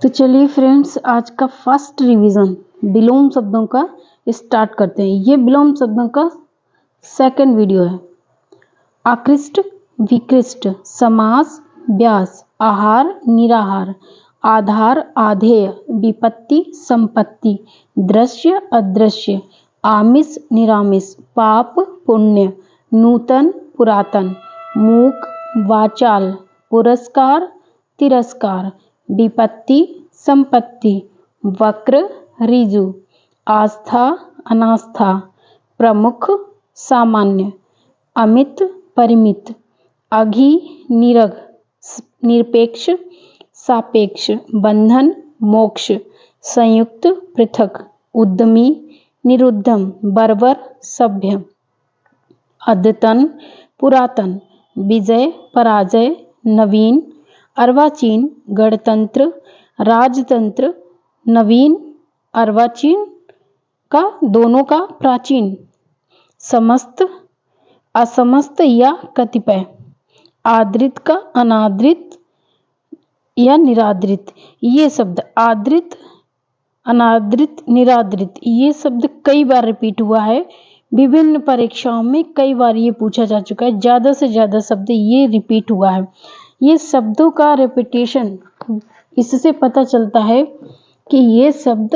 तो चलिए फ्रेंड्स, आज का फर्स्ट रिवीजन विलोम शब्दों का स्टार्ट करते हैं। ये विलोम शब्दों का सेकंड वीडियो है। आकृष्ट, विकृष्ट, समास, व्यास, आहार, निराहार, आधार, आधेय, विपत्ति, संपत्ति, दृश्य, अदृश्य, आमिष, निरामिष, पाप, पुण्य, नूतन, पुरातन, मूक, वाचाल, पुरस्कार, तिरस्कार, विपत्ति, संपत्ति, वक्र, ऋजु, आस्था, अनास्था, प्रमुख, सामान्य, अमित, परिमित, अघि, निरघ, निरपेक्ष, सापेक्ष, बंधन, मोक्ष, संयुक्त, पृथक, उद्यमी, निरुद्धम, बर्बर, सभ्य, अद्यतन, पुरातन, विजय, पराजय, नवीन, अर्वाचीन, गणतंत्र, राजतंत्र, नवीन, अर्वाचीन का दोनों का प्राचीन, समस्त, असमस्त या कतिपय, आदृत का अनादृत या निरादृत। ये शब्द आदृत, अनादृत, निरादृत, ये शब्द कई बार रिपीट हुआ है। विभिन्न परीक्षाओं में कई बार ये पूछा जा चुका है। ज़्यादा से ज़्यादा शब्द ये रिपीट हुआ है। ये शब्दों का रिपीटेशन, इससे पता चलता है कि ये शब्द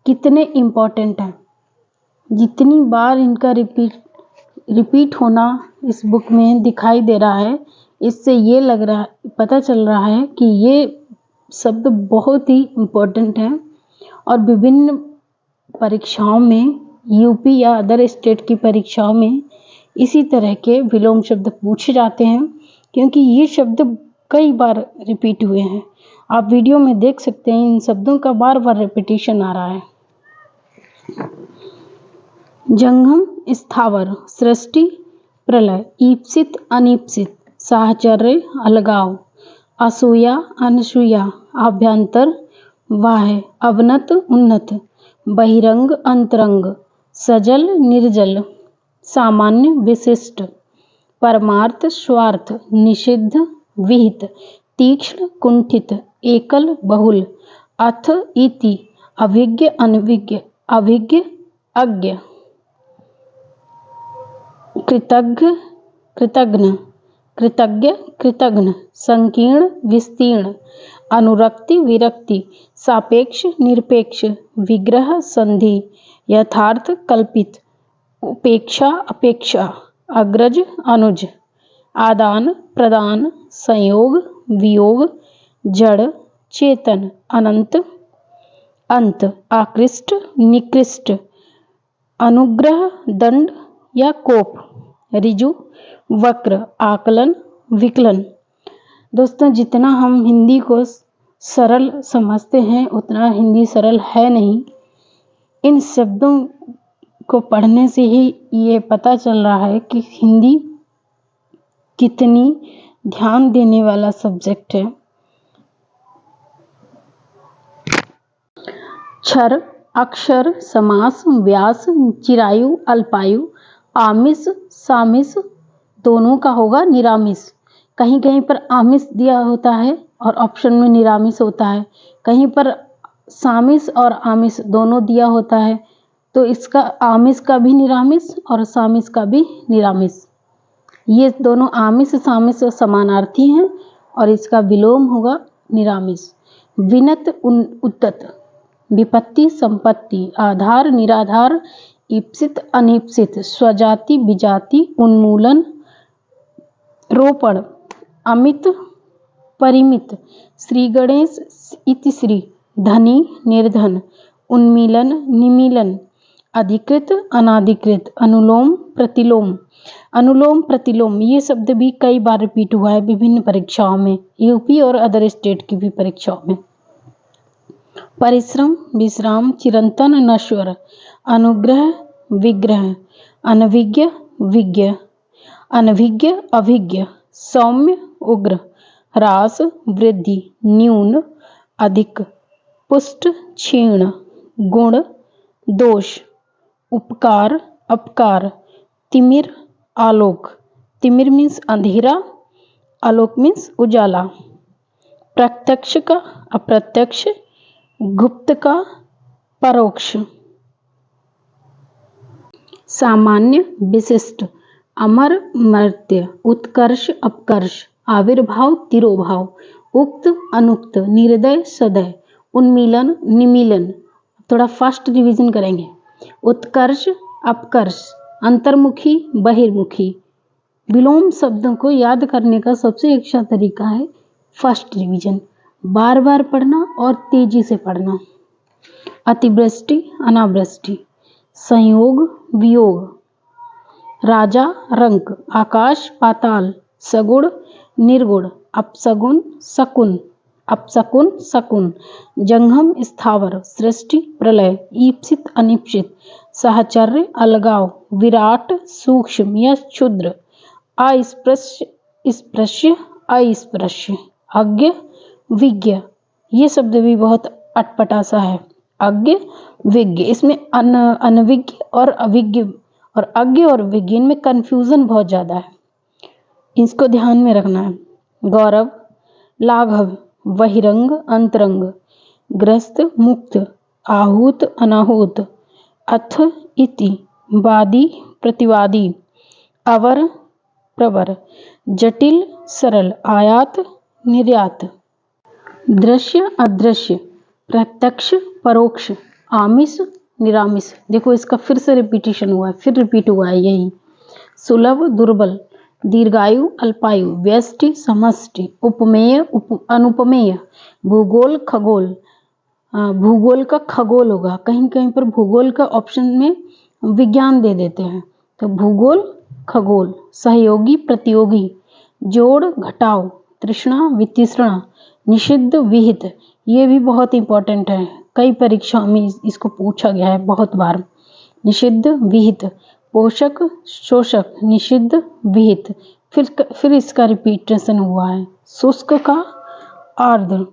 कितने इम्पोर्टेंट हैं। जितनी बार इनका रिपीट होना इस बुक में दिखाई दे रहा है, इससे ये लग रहा, पता चल रहा है कि ये शब्द बहुत ही इम्पोर्टेंट हैं और विभिन्न परीक्षाओं में, यूपी या अदर स्टेट की परीक्षाओं में इसी तरह के विलोम शब्द पूछे जाते हैं, क्योंकि ये शब्द कई बार रिपीट हुए हैं। आप वीडियो में देख सकते हैं, इन शब्दों का बार बार रिपीटेशन आ रहा है। जंगम, स्थावर, सृष्टि, प्रलय, ईप्सित, अनीप्सित, साहचर्य, अलगाव, असूया, अनसूया, आभ्यंतर, बाह्य, अवनत, उन्नत, बहिरंग, अंतरंग, सजल, निर्जल, सामान्य, विशिष्ट, परमार्थ, स्वार्थ, निषिद्ध, विहित, तीक्ष्ण, कुंठित, एकल, बहुल, अथ, इति, अभिज्ञ, अनभिज्ञ, अभिज्ञ, अज्ञ, कृतज्ञ, कृतघ्न, कृतज्ञ, कृतघ्न, संकीर्ण, विस्तीर्ण, अनुरक्ति, विरक्ति, सापेक्ष, निरपेक्ष, विग्रह, संधि, यथार्थ, कल्पित, उपेक्षा, अपेक्षा, अग्रज, अनुज, आदान प्रदान, संयोग, वियोग, जड़, चेतन, अनंत, अंत, आकृष्ट, निकृष्ट, अनुग्रह, दंड या कोप, ऋजु, वक्र, आकलन, विकलन। दोस्तों, जितना हम हिंदी को सरल समझते हैं उतना हिंदी सरल है नहीं। इन शब्दों को पढ़ने से ही ये पता चल रहा है कि हिंदी कितनी ध्यान देने वाला सब्जेक्ट है। क्षर, अक्षर, समास, व्यास, चिरायु, अल्पायु, आमिष, सामिष, दोनों का होगा निरामिष। कहीं कहीं पर आमिष दिया होता है और ऑप्शन में निरामिष होता है। कहीं पर सामिष और आमिष दोनों दिया होता है, तो इसका आमिष का भी निरामिष और सामिष का भी निरामिष। ये दोनों आमिष सामिष समानार्थी हैं और इसका विलोम होगा निरामिष। विनत, उद्दत, विपत्ति, संपत्ति, आधार, निराधार, ईप्सित, अनीप्सित, स्वजाति, विजाति, उन्मूलन, रोपण, अमित, परिमित, श्री गणेश, इति श्री, धनी, निर्धन, उन्मीलन, निमीलन, अधिकृत, अनाधिकृत, अनुलोम, प्रतिलोम। अनुलोम प्रतिलोम ये शब्द भी कई बार रिपीट हुआ है विभिन्न परीक्षाओं में, यूपी और अदर स्टेट की भी परीक्षाओं में। परिश्रम, विश्राम, चिरंतन, नश्वर, अनुग्रह, विग्रह, अनभिज्ञ, विज्ञ, अनभिज्ञ, अभिज्ञ, सौम्य, उग्र, ह्रास, वृद्धि, न्यून, अधिक, पुष्ट, क्षीण, गुण, दोष, उपकार, अपकार, तिमिर, आलोक। तिमिर मीन्स अंधेरा, आलोक मीन्स उजाला। प्रत्यक्ष का अप्रत्यक्ष, गुप्त का परोक्ष, सामान्य विशिष्ट, अमर मर्त्य, उत्कर्ष अपकर्ष, आविर्भाव तिरोभाव, उक्त अनुक्त, निर्दय सदय, उन्मीलन निमीलन। थोड़ा फास्ट रिवीजन करेंगे। उत्कर्ष अपकर्ष, अंतर्मुखी बहिर्मुखी। विलोम शब्दों को याद करने का सबसे अच्छा तरीका है फर्स्ट रिवीजन, बार बार पढ़ना और तेजी से पढ़ना। अतिवृष्टि अनावृष्टि, संयोग वियोग, राजा रंक, आकाश पाताल, सगुण निर्गुण, अपसगुन शकुन, अपशकुन शकुन, जंघम स्थावर, सृष्टि प्रलय, ईप्सित अनिप्सित, साहचर्य अलगाव, विराट सूक्ष्म या क्षुद्र, अस्पृश्य स्पृश्य अस्पृश्य, अज्ञ विज्ञ। ये शब्द भी बहुत अटपटा सा है, अज्ञ विज्ञ। इसमें अनविज्ञ और अविज्ञ और अज्ञ और विज्ञ इनमें कन्फ्यूजन बहुत ज़्यादा है, इसको ध्यान में रखना है। गौरव लाघव, बहिरंग अंतरंग, ग्रस्त मुक्त, आहूत अनाहूत, अथ इति, वादी प्रतिवादी, अवर प्रवर, जटिल सरल, आयात निर्यात, दृश्य अदृश्य, प्रत्यक्ष परोक्ष, आमिष निरामिष। देखो इसका फिर से रिपीटिशन हुआ है, फिर रिपीट हुआ है यही। सुलभ दुर्बल, दीर्घायु अल्पायु, व्यष्टि समष्टि, उपमेय अनुपमेय, भूगोल खगोल। भूगोल का खगोल होगा, कहीं कहीं पर भूगोल का ऑप्शन में विज्ञान दे देते हैं, तो भूगोल खगोल। सहयोगी प्रतियोगी, जोड़ घटाव, तृष्णा वितृष्णा, निषिद्ध विहित। ये भी बहुत इंपॉर्टेंट है, कई परीक्षाओं में इसको पूछा गया है बहुत बार। निषिद्ध विहित, पोषक शोषक, निषिद्ध विहित। फिर इसका रिपीटेशन हुआ है। शुष्क का आर्द्र।